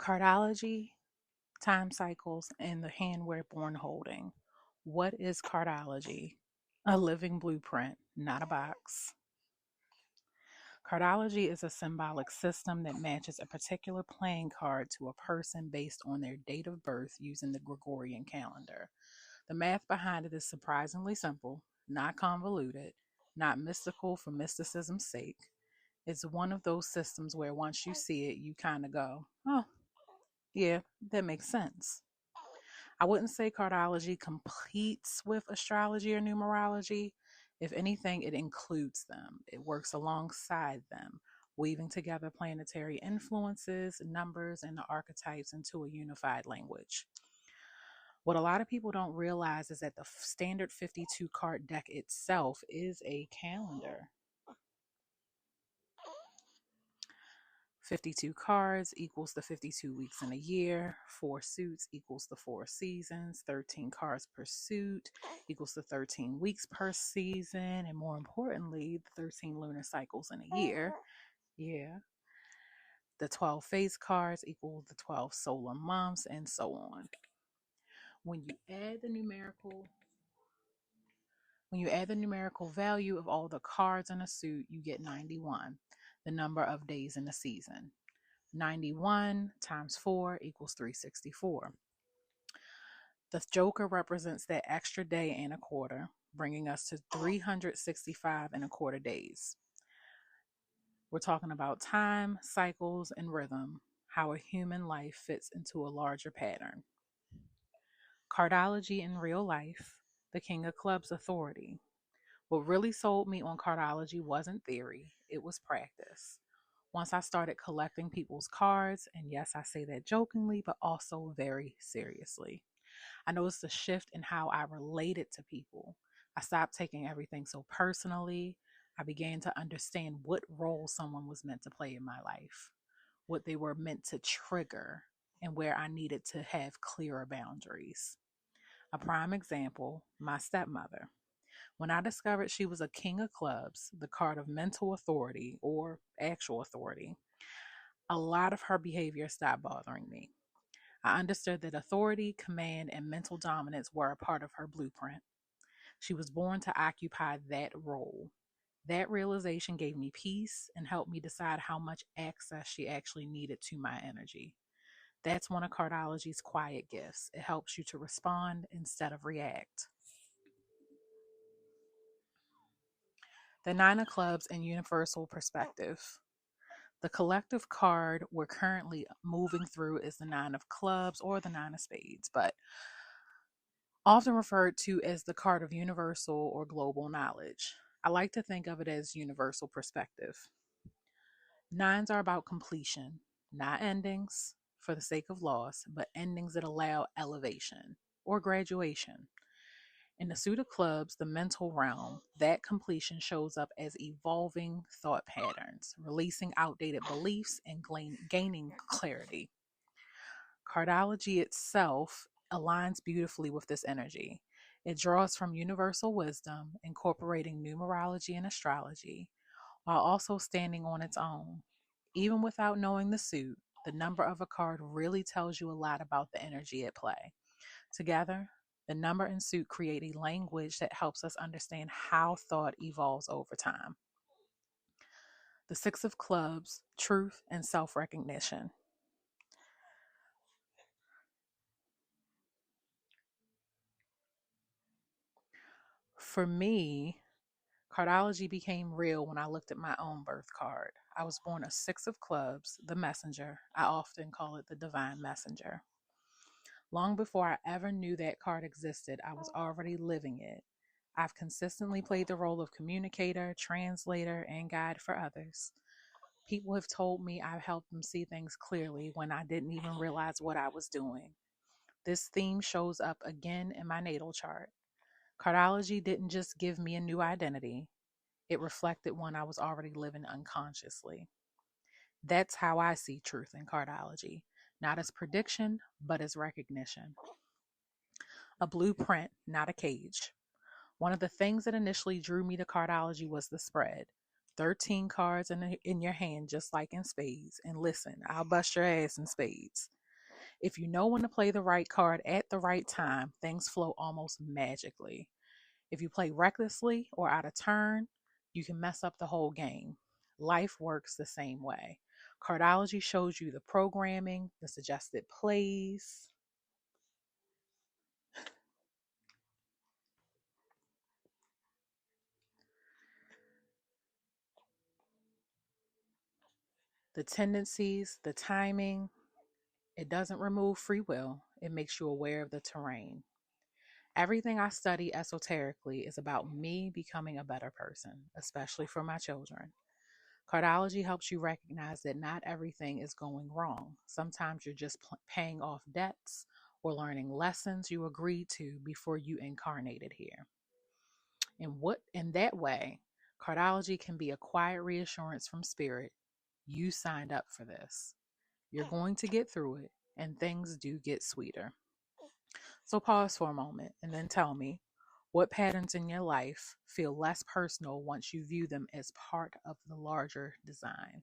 Cardology, time cycles, and the hand we're born holding. What is cardology? A living blueprint, not a box. Cardology is a symbolic system that matches a particular playing card to a person based on their date of birth using the Gregorian calendar. The math behind it is surprisingly simple, not convoluted, not mystical for mysticism's sake. It's one of those systems where once you see it, you kind of go, oh, yeah, that makes sense. I wouldn't say cardology competes with astrology or numerology. If anything, it includes them, it works alongside them, weaving together planetary influences, numbers, and the archetypes into a unified language. What a lot of people don't realize is that the standard 52 card deck itself is a calendar. 52 cards equals the 52 weeks in a year. 4 suits equals the 4 seasons. 13 cards per suit equals the 13 weeks per season. And more importantly, the 13 lunar cycles in a year. Yeah. The 12 phase cards equal the 12 solar months, and so on. When you add the numerical When you add the numerical value of all the cards in a suit, you get 91, the number of days in a season. 91 times 4 equals 364. The Joker represents that extra day and a quarter, bringing us to 365 and a quarter days. We're talking about time, cycles, and rhythm, how a human life fits into a larger pattern. Cardology in real life, the King of Clubs authority. What really sold me on cardology wasn't theory, it was practice. Once I started collecting people's cards, and yes, I say that jokingly, but also very seriously, I noticed a shift in how I related to people. I stopped taking everything so personally. I began to understand what role someone was meant to play in my life, what they were meant to trigger, and where I needed to have clearer boundaries. A prime example, my stepmother. When I discovered she was a king of clubs, the card of mental authority or actual authority, a lot of her behavior stopped bothering me. I understood that authority, command, and mental dominance were a part of her blueprint. She was born to occupy that role. That realization gave me peace and helped me decide how much access she actually needed to my energy. That's one of cardology's quiet gifts. It helps you to respond instead of react. The Nine of Clubs and Universal Perspective. The collective card we're currently moving through is the Nine of Clubs or the Nine of Spades, but often referred to as the card of universal or global knowledge. I like to think of it as universal perspective. Nines are about completion, not endings for the sake of loss, but endings that allow elevation or graduation. In the suit of clubs, the mental realm, that completion shows up as evolving thought patterns, releasing outdated beliefs and gaining clarity. Cardology itself aligns beautifully with this energy. It draws from universal wisdom, incorporating numerology and astrology, while also standing on its own. Even without knowing the suit, the number of a card really tells you a lot about the energy at play. Together, the number and suit create a language that helps us understand how thought evolves over time. The Six of Clubs, truth and self recognition. For me, cardology became real when I looked at my own birth card. I was born a Six of Clubs, the messenger. I often call it the divine messenger. Long before I ever knew that card existed, I was already living it. I've consistently played the role of communicator, translator, and guide for others. People have told me I've helped them see things clearly when I didn't even realize what I was doing. This theme shows up again in my natal chart. Cardology didn't just give me a new identity, it reflected one I was already living unconsciously. That's how I see truth in cardology, not as prediction, but as recognition. A blueprint, not a cage. One of the things that initially drew me to cardology was the spread. 13 cards in your hand, just like in spades. And listen, I'll bust your ass in spades. If you know when to play the right card at the right time, things flow almost magically. If you play recklessly or out of turn, you can mess up the whole game. Life works the same way. Cardology shows you the programming, the suggested plays, the tendencies, the timing. It doesn't remove free will, it makes you aware of the terrain. Everything I study esoterically is about me becoming a better person, especially for my children. Cardology helps you recognize that not everything is going wrong. Sometimes you're just paying off debts or learning lessons you agreed to before you incarnated here. In that way, cardology can be a quiet reassurance from spirit. You signed up for this. You're going to get through it, and things do get sweeter. So pause for a moment and then tell me, what patterns in your life feel less personal once you view them as part of the larger design?